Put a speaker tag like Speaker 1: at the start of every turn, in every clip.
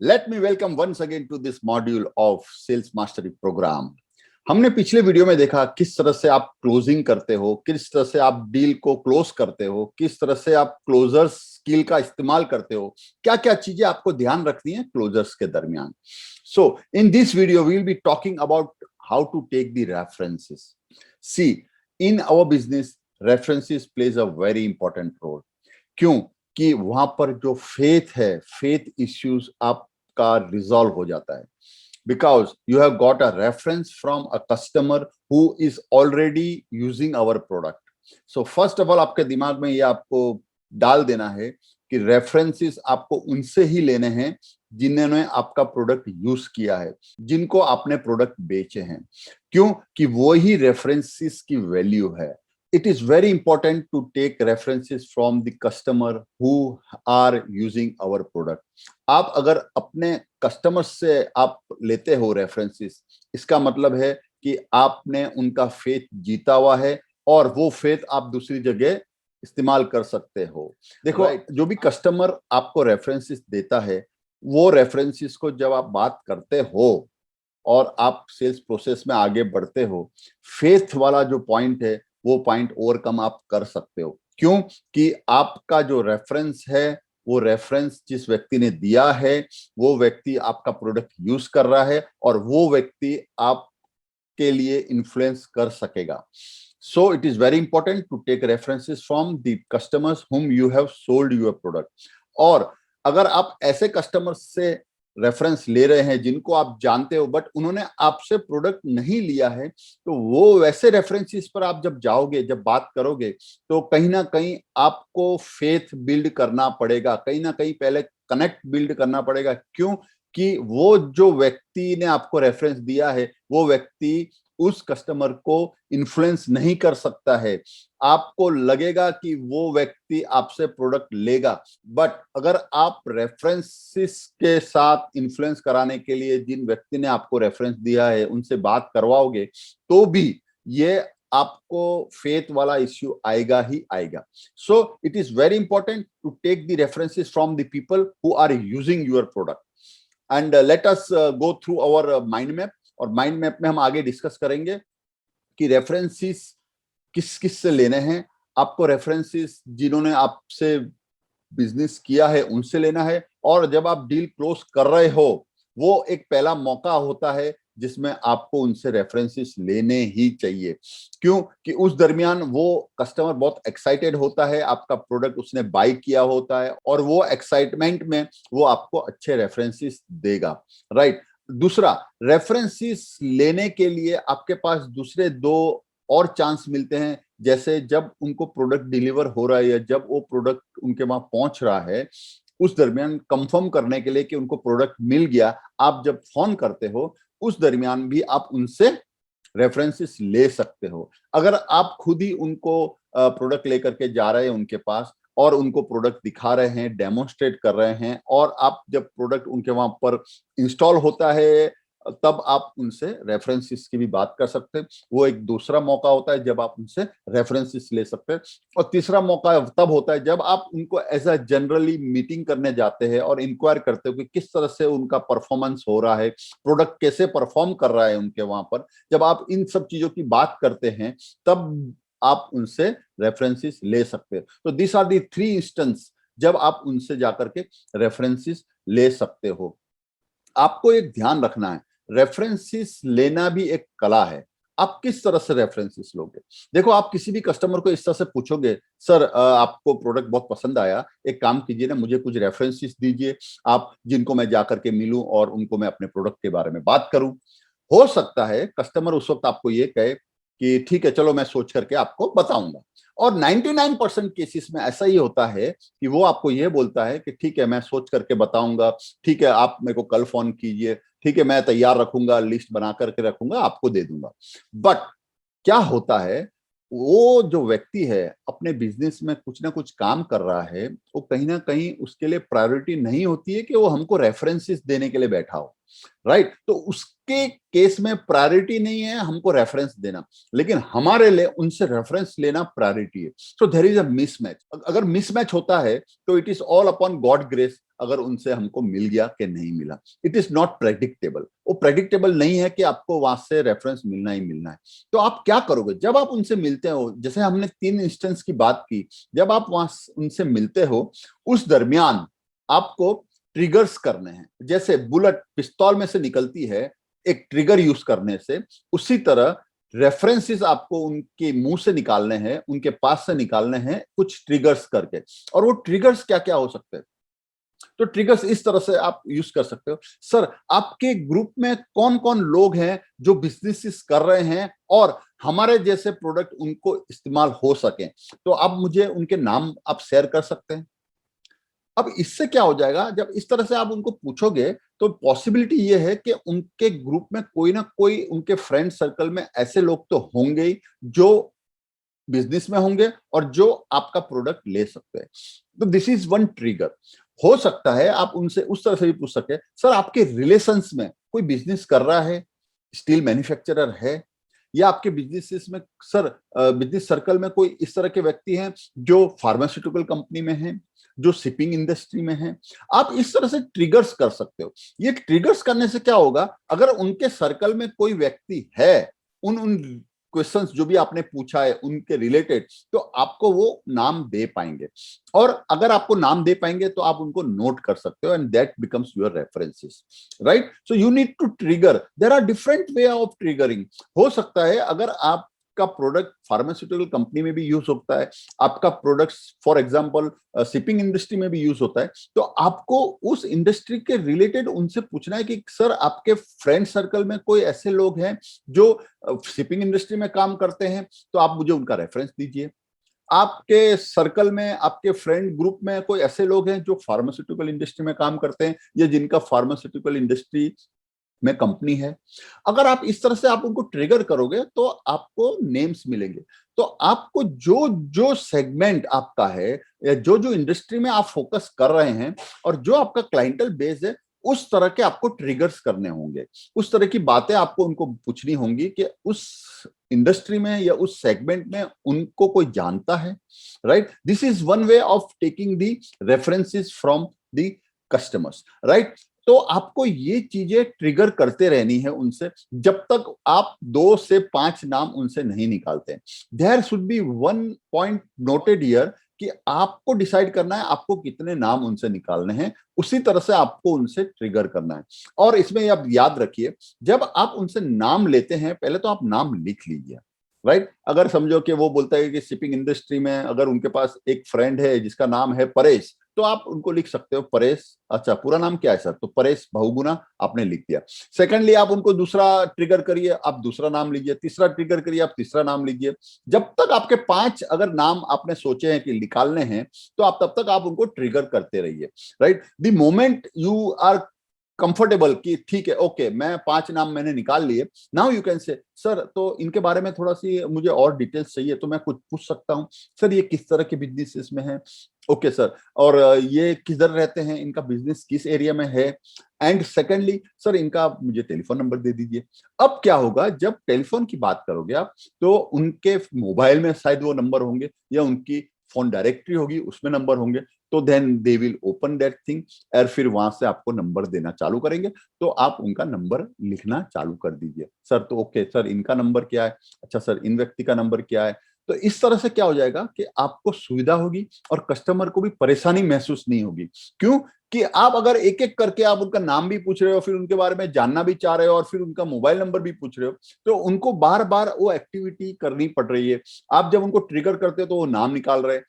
Speaker 1: Let me welcome once again to this module of Sales Mastery Program. हमने पिछले video में देखा किस तरह से आप क्लोजिंग करते हो, किस तरह से आप डील को क्लोज करते हो, किस तरह से आप क्लोजर्स स्किल का इस्तेमाल करते हो, क्या क्या चीजें आपको ध्यान रखनी है क्लोजर्स के दरमियान. So in this video we will be talking about how to take the references. See, in our business references plays a very important role. क्यों? कि वहां पर जो फेथ है, फेथ इश्यूज आपका रिजॉल्व हो जाता है, because you have got a reference from a customer who is already using our product. So first of all आपके दिमाग में ये आपको डाल देना है कि रेफरेंसेस आपको उनसे ही लेने हैं जिन्होंने आपका प्रोडक्ट यूज किया है, जिनको आपने प्रोडक्ट बेचे हैं. क्यों? कि वो ही रेफरेंसेस की वैल्यू है. It is very important to take references from the customer who are using our product. आप अगर अपने कस्टमर से आप लेते हो रेफरेंसेस, इसका मतलब है कि आपने उनका फेथ जीता हुआ है और वो फेथ आप दूसरी जगह इस्तेमाल कर सकते हो. देखो, जो भी कस्टमर आपको रेफरेंसेस देता है, वो रेफरेंसेस को जब आप बात करते हो और आप सेल्स प्रोसेस में आगे बढ़ते हो, फेथ वाला जो पॉइंट है वो पॉइंट ओवरकम आप कर सकते हो. क्यों? कि आपका जो रेफरेंस है, वो रेफरेंस जिस व्यक्ति ने दिया है, वो व्यक्ति आपका प्रोडक्ट यूज कर रहा है और वो व्यक्ति आपके लिए इन्फ्लुएंस कर सकेगा. So it is very important to take references from the customers whom you have sold your product. और अगर आप ऐसे कस्टमर्स से रेफरेंस ले रहे हैं जिनको आप जानते हो बट उन्होंने आपसे प्रोडक्ट नहीं लिया है, तो वो वैसे रेफरेंसेस पर आप जब जाओगे, जब बात करोगे, तो कहीं ना कहीं आपको फेथ बिल्ड करना पड़ेगा, कहीं ना कहीं पहले कनेक्ट बिल्ड करना पड़ेगा. क्यों? कि वो जो व्यक्ति ने आपको रेफरेंस दिया है, वो व्यक्ति उस कस्टमर को इन्फ्लुएंस नहीं कर सकता है. आपको लगेगा कि वो व्यक्ति आपसे प्रोडक्ट लेगा, बट अगर आप रेफरेंसेस के साथ इन्फ्लुएंस कराने के लिए जिन व्यक्ति ने आपको रेफरेंस दिया है उनसे बात करवाओगे, तो भी ये आपको फेथ वाला इश्यू आएगा ही आएगा. So it is very important to take the references from the people who are using your product. And let us go through our mind map. और माइंड मैप में हम आगे डिस्कस करेंगे कि रेफरेंसेस किस किस से लेने हैं. आपको रेफरेंसेस जिन्होंने आपसे बिजनेस किया है उनसे लेना है, और जब आप डील क्लोज कर रहे हो, वो एक पहला मौका होता है जिसमें आपको उनसे रेफरेंसेस लेने ही चाहिए. क्यों? कि उस दरमियान वो कस्टमर बहुत एक्साइटेड होता है, आपका प्रोडक्ट उसने बाय किया होता है और वो एक्साइटमेंट में वो आपको अच्छे रेफरेंसेस देगा. राइट. दूसरा, रेफरेंसेस लेने के लिए आपके पास दूसरे दो और चांस मिलते हैं. जैसे जब उनको प्रोडक्ट डिलीवर हो रहा है या जब वो प्रोडक्ट उनके वहां पहुंच रहा है, उस दरमियान कंफर्म करने के लिए कि उनको प्रोडक्ट मिल गया, आप जब फोन करते हो, उस दरमियान भी आप उनसे रेफरेंसेस ले सकते हो. अगर आप खुद ही उनको प्रोडक्ट लेकर के जा रहे हैं उनके पास और उनको प्रोडक्ट दिखा रहे हैं, डेमोन्स्ट्रेट कर रहे हैं, और आप जब प्रोडक्ट उनके वहां पर इंस्टॉल होता है, तब आप उनसे रेफरेंसेस की भी बात कर सकते हैं. वो एक दूसरा मौका होता है जब आप उनसे रेफरेंसेस ले सकते हैं. और तीसरा मौका तब होता है जब आप उनको एज अ जनरली मीटिंग करने जाते हैं और इंक्वायर करते हो कि किस तरह से उनका परफॉर्मेंस हो रहा है, प्रोडक्ट कैसे परफॉर्म कर रहा है उनके वहां पर. जब आप इन सब चीजों की बात करते हैं, तब आप उनसे रेफरेंसेस ले सकते हैं. तो this are the three instance जब आप उनसे जाकर के रेफरेंसेस ले सकते हो. आपको एक ध्यान रखना है, रेफरेंसेस लेना भी एक कला है. आप किस तरह से रेफरेंसेस लोगे? देखो, आप किसी भी कस्टमर को इस तरह से पूछोगे, सर आपको प्रोडक्ट बहुत पसंद आया, एक काम कीजिए ना, मुझे कुछ रेफरेंसेस दीजिए, आप जिनको मैं जाकर के मिलूं और उनको मैं अपने प्रोडक्ट के बारे में बात करूं. हो सकता है कस्टमर उस वक्त आपको ये कहे कि ठीक है, चलो मैं सोच करके आपको बताऊंगा. और 99% केसेस में ऐसा ही होता है कि वो आपको ये बोलता है कि ठीक है, मैं सोच करके बताऊंगा, ठीक है, आप मेरे को कल फोन कीजिए, ठीक है, मैं तैयार रखूंगा, लिस्ट बना करके रखूंगा, आपको दे दूंगा. बट क्या होता है, वो जो व्यक्ति है अपने बिजनेस में कुछ ना कुछ काम कर रहा है, वो कहीं ना कहीं उसके लिए प्रायोरिटी नहीं होती है कि वो हमको रेफरेंसेस देने के लिए बैठा हो. राइट। तो उसके केस में प्रायोरिटी नहीं है हमको रेफरेंस देना, लेकिन हमारे लिए उनसे रेफरेंस लेना प्रायोरिटी है। So there is a mismatch. अगर मिसमैच होता है तो it is all upon god grace, अगर उनसे हमको मिल गया कि नहीं मिला। इट इज नॉट प्रेडिक्टेबल, वो प्रेडिक्टेबल नहीं है कि आपको वहां से रेफरेंस मिलना ही मिलना है। तो आप क्या करोगे जब आप उनसे मिलते हो? जैसे हमने 3 इंस्टेंस की बात की, जब आप वहां उनसे मिलते हो उस दरमियान आपको ट्रिगर्स करने हैं। जैसे बुलेट पिस्तौल में से निकलती है एक ट्रिगर यूज करने से, उसी तरह रेफरेंसेस आपको उनके मुंह से निकालने हैं, उनके पास से निकालने हैं कुछ ट्रिगर्स करके। और वो ट्रिगर्स क्या क्या हो सकते हैं? तो ट्रिगर्स इस तरह से आप यूज कर सकते हो, सर आपके ग्रुप में कौन कौन लोग हैं जो बिजनेस कर रहे हैं और हमारे जैसे प्रोडक्ट उनको इस्तेमाल हो सके, तो आप मुझे उनके नाम आप शेयर कर सकते हैं। अब इससे क्या हो जाएगा, जब इस तरह से आप उनको पूछोगे तो पॉसिबिलिटी ये है कि उनके ग्रुप में कोई ना कोई उनके फ्रेंड सर्कल में ऐसे लोग तो होंगे ही जो बिजनेस में होंगे और जो आपका प्रोडक्ट ले सकते हैं। तो दिस इज वन ट्रिगर। हो सकता है आप उनसे उस तरह से भी पूछ सके, सर आपके रिलेशंस में कोई बिजनेस कर रहा है, स्टील मैन्युफैक्चरर है, या आपके बिजनेस में सर बिजनेस सर्कल में कोई इस तरह के व्यक्ति हैं जो फार्मास्यूटिकल कंपनी में हैं, जो शिपिंग इंडस्ट्री में हैं। आप इस तरह से ट्रिगर्स कर सकते हो। ये ट्रिगर्स करने से क्या होगा, अगर उनके सर्कल में कोई व्यक्ति है उन उन क्वेश्चंस जो भी आपने पूछा है उनके रिलेटेड, तो आपको वो नाम दे पाएंगे। और अगर आपको नाम दे पाएंगे तो आप उनको नोट कर सकते हो, and that becomes your references, right. So you need to trigger, there are different way of triggering. हो सकता है अगर आप का प्रोडक्ट फार्मास्यूटिकल कंपनी में भी यूज होता है, आपका product for example shipping industry में भी यूज होता है, तो आपको उस इंडस्ट्री के रिलेटेड उनसे पूछना है कि सर आपके फ्रेंड सर्कल में कोई ऐसे लोग हैं जो शिपिंग इंडस्ट्री में काम करते हैं, तो आप मुझे उनका रेफरेंस दीजिए। आपके सर्कल में, आपके फ्रेंड ग्रुप में कोई ऐसे लोग हैं जो फार्मास्यूटिकल इंडस्ट्री में काम करते हैं या जिनका फार्मास्यूटिकल इंडस्ट्री में कंपनी है। अगर आप इस तरह से आप उनको ट्रिगर करोगे तो आपको नेम्स मिलेंगे। तो आपको जो जो सेगमेंट आपका है या जो जो इंडस्ट्री में आप फोकस कर रहे हैं और जो आपका क्लाइंटल बेस है, उस तरह के आपको ट्रिगर्स करने होंगे, उस तरह की बातें आपको उनको पूछनी होंगी कि उस इंडस्ट्री में या उस सेगमेंट में उनको कोई जानता है, right. This is one way of taking the references from the customers, right. तो आपको ये चीजें ट्रिगर करते रहनी है उनसे जब तक आप 2 से 5 नाम उनसे नहीं निकालते हैं। There should be one point noted here कि आपको डिसाइड करना है आपको कितने नाम उनसे निकालने हैं, उसी तरह से आपको उनसे ट्रिगर करना है। और इसमें आप याद रखिए, जब आप उनसे नाम लेते हैं पहले तो आप नाम लिख लीजिए, राइट। अगर समझो कि वो बोलता है कि शिपिंग इंडस्ट्री में अगर उनके पास एक फ्रेंड है जिसका नाम है परेश, तो आप उनको लिख सकते हो परेश, अच्छा पूरा नाम क्या है सर, तो परेश बहुगुना आपने लिख दिया। सेकंडली आप उनको दूसरा ट्रिगर करिए, आप दूसरा नाम लीजिए। तीसरा ट्रिगर करिए, आप तीसरा नाम लीजिए। जब तक आपके 5 अगर नाम आपने सोचे हैं कि निकालने हैं, तो आप तब तक आप उनको ट्रिगर करते रहिए, right. The moment you are comfortable कि ठीक है ओके मैं 5 नाम मैंने निकाल लिए, now you can say sir तो इनके बारे में थोड़ा सी मुझे और डिटेल्स चाहिए, तो मैं कुछ पूछ सकता हूँ सर ये किस तरह के बिजनेस में है, ओके सर, और ये किधर रहते हैं, इनका बिजनेस किस एरिया में है, एंड सेकेंडली सर इनका मुझे टेलीफोन नंबर दे दीजिए। अब क्या होगा, जब टेलीफोन की बात करोगे आप तो उनके मोबाइल में शायद वो नंबर होंगे या उनकी फोन डायरेक्टरी होगी उसमें नंबर होंगे, तो then they will open that thing, और फिर वहां से आपको नंबर देना चालू करेंगे। तो आप उनका नंबर लिखना चालू कर दीजिए, सर तो ओके सर इनका नंबर क्या है, अच्छा सर इन व्यक्ति का नंबर क्या है। तो इस तरह से क्या हो जाएगा कि आपको सुविधा होगी और कस्टमर को भी परेशानी महसूस नहीं होगी। क्यों कि आप अगर एक एक करके आप उनका नाम भी पूछ रहे हो, फिर उनके बारे में जानना भी चाह रहे हो और फिर उनका मोबाइल नंबर भी पूछ रहे हो, तो उनको बार बार वो एक्टिविटी करनी पड़ रही है। आप जब उनको ट्रिगर करते हो तो वो नाम निकाल रहे हैं,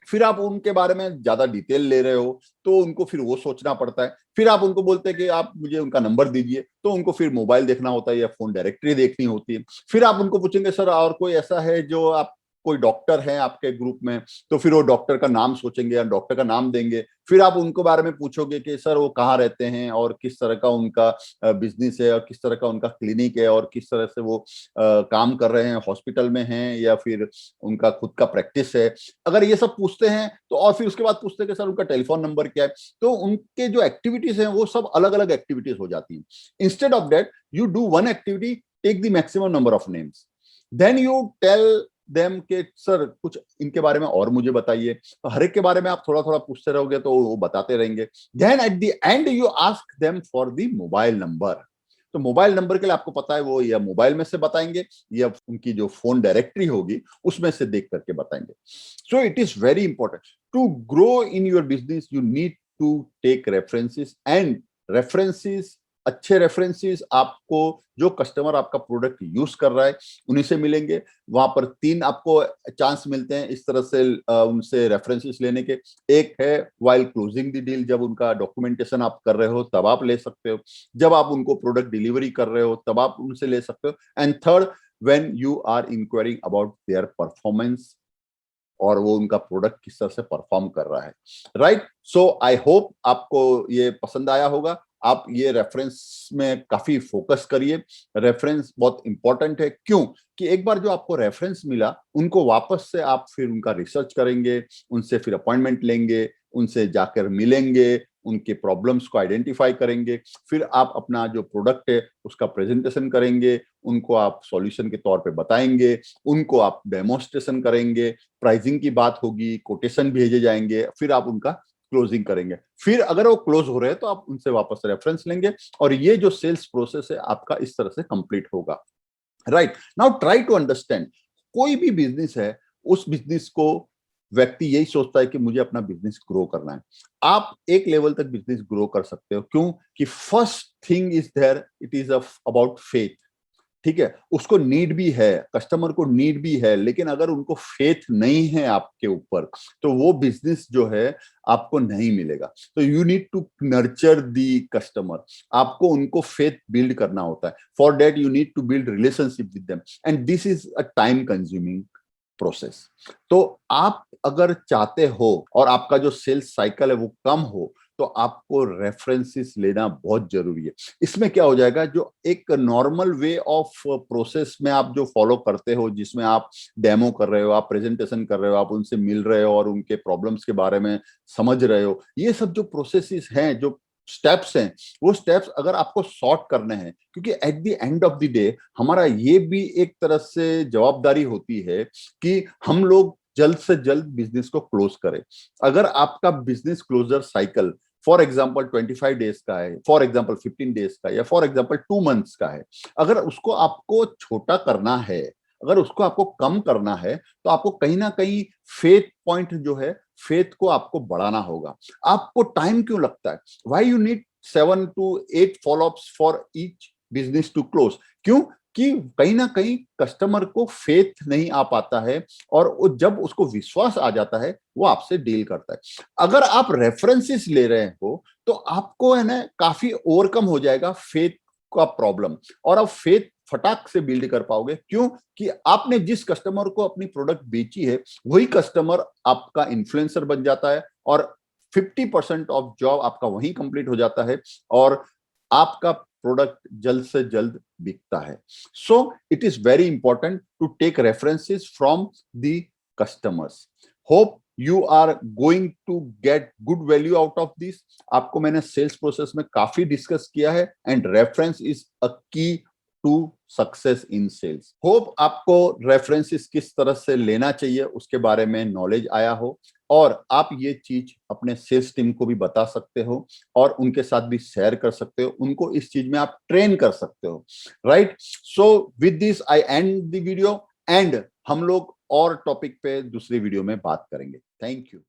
Speaker 1: फिर आप उनके बारे में ज्यादा डिटेल ले रहे हो तो उनको फिर वो सोचना पड़ता है। फिर आप उनको बोलते हैं कि आप मुझे उनका नंबर दीजिए, तो उनको फिर मोबाइल देखना होता है या फोन डायरेक्टरी देखनी होती है। फिर आप उनको पूछेंगे सर और कोई ऐसा है जो आप कोई डॉक्टर है आपके ग्रुप में, तो फिर वो डॉक्टर का नाम सोचेंगे या डॉक्टर का नाम देंगे। फिर आप उनको बारे में पूछोगे कि सर वो कहाँ रहते हैं और किस तरह का उनका बिजनेस है और किस तरह का उनका क्लिनिक है और किस तरह से वो काम कर रहे हैं, हॉस्पिटल में हैं या फिर उनका खुद का प्रैक्टिस है। अगर ये सब पूछते हैं तो और फिर उसके बाद पूछते हैं कि सर उनका टेलीफोन नंबर क्या है, तो उनके जो एक्टिविटीज हैं वो सब अलग अलग एक्टिविटीज हो जाती हैं। Instead of that you do one activity, take the maximum number of names, then you tell them के सर कुछ इनके बारे में और मुझे बताइए। तो हर एक के बारे में आप थोड़ा थोड़ा पूछते रहोगे तो वो बताते रहेंगे। Then at the end you ask them for the mobile number. तो मोबाइल नंबर के लिए आपको पता है वो या मोबाइल में से बताएंगे या उनकी जो फोन डायरेक्टरी होगी उसमें से देख करके बताएंगे। So it is very important to grow in your business, you need to take references and references, अच्छे रेफरेंसेस आपको जो कस्टमर आपका प्रोडक्ट यूज कर रहा है उन्हीं से मिलेंगे। वहां पर 3 आपको चांस मिलते हैं इस तरह से उनसे रेफरेंसेस लेने के। एक है वाइल क्लोजिंग द डील, जब उनका डॉक्यूमेंटेशन आप कर रहे हो तब आप ले सकते हो, जब आप उनको प्रोडक्ट डिलीवरी कर रहे हो तब आप उनसे ले सकते हो, and third when you are inquiring about their performance और वो उनका प्रोडक्ट किस तरह से परफॉर्म कर रहा है। राइट, सो आई होप आपको ये पसंद आया होगा। आप ये रेफरेंस में काफी फोकस करिए। रेफरेंस बहुत इंपॉर्टेंट है, क्यों कि एक बार जो आपको रेफरेंस मिला उनको वापस से आप फिर उनका रिसर्च करेंगे, उनसे फिर अपॉइंटमेंट लेंगे, उनसे जाकर मिलेंगे, उनके प्रॉब्लम्स को आइडेंटिफाई करेंगे, फिर आप अपना जो प्रोडक्ट है उसका प्रेजेंटेशन करेंगे, उनको आप सॉल्यूशन के तौर पे बताएंगे, उनको आप डेमोन्स्ट्रेशन करेंगे, प्राइसिंग की बात होगी, कोटेशन भेजे जाएंगे, फिर आप उनका क्लोजिंग करेंगे। फिर अगर वो क्लोज हो रहे हैं तो आप उनसे वापस रेफरेंस लेंगे और ये जो सेल्स प्रोसेस है आपका इस तरह से कंप्लीट होगा। Right, now try to understand, कोई भी बिजनेस है उस बिजनेस को व्यक्ति यही सोचता है कि मुझे अपना बिजनेस ग्रो करना है। आप एक लेवल तक बिजनेस ग्रो कर सकते हो, क्यों कि first thing is there, it is about faith. ठीक है, उसको नीड भी है, कस्टमर को नीड भी है, लेकिन अगर उनको फेथ नहीं है आपके ऊपर तो वो बिजनेस जो है आपको नहीं मिलेगा। तो you need to nurture the customer, आपको उनको फेथ बिल्ड करना होता है। For that you need to build relationship with them and this is a time consuming process. तो आप अगर चाहते हो और आपका जो सेल्स साइकिल है वो कम हो तो आपको रेफरेंसेस लेना बहुत जरूरी है। इसमें क्या हो जाएगा, जो एक नॉर्मल वे ऑफ प्रोसेस में आप जो फॉलो करते हो, जिसमें आप डेमो कर रहे हो, आप प्रेजेंटेशन कर रहे हो, आप उनसे मिल रहे हो और उनके प्रॉब्लम्स के बारे में समझ रहे हो, ये सब जो प्रोसेसेस हैं, जो स्टेप्स हैं, वो स्टेप्स अगर आपको सॉर्ट करने हैं, क्योंकि eight the end of the day हमारा ये भी एक तरह से जवाबदारी होती है कि हम लोग जल्द से जल्द बिजनेस को क्लोज करें। अगर आपका business closure cycle for example 25 days का है, फॉर एग्जाम्पल 15 डेज का, या फॉर एग्जाम्पल 2 मंथ्स का है, अगर उसको आपको छोटा करना है, अगर उसको आपको कम करना है, तो आपको कहीं ना कहीं फेथ पॉइंट जो है, फेथ को आपको बढ़ाना होगा। आपको टाइम क्यों लगता है, why you need 7 to 8 followups for each business to close? क्यों कि कहीं ना कहीं कस्टमर को फेथ नहीं आ पाता है और वो जब उसको विश्वास आ जाता है वो आपसे डील करता है। अगर आप रेफरेंसेस ले रहे हो तो आपको है ना काफी ओवरकम हो जाएगा फेथ का प्रॉब्लम, और आप फेथ फटाक से बिल्ड कर पाओगे। क्यों कि आपने जिस कस्टमर को अपनी प्रोडक्ट बेची है वही कस्टमर आपका इन्फ्लुएंसर बन जाता है और 50% ऑफ जॉब आपका वहीं कंप्लीट हो जाता है और आपका प्रोडक्ट जल्द से जल्द बिकता है। So it is very important to take references from the customers. Hope you are going to get good value out of this. आपको मैंने सेल्स प्रोसेस में काफी डिस्कस किया है and reference is a key to success in sales. Hope आपको references किस तरह से लेना चाहिए उसके बारे में नॉलेज आया हो और आप ये चीज अपने सेल्स टीम को भी बता सकते हो और उनके साथ भी शेयर कर सकते हो, उनको इस चीज में आप ट्रेन कर सकते हो। Right, so with this I and the video and हम लोग और टॉपिक पे दूसरी वीडियो में बात करेंगे। Thank you.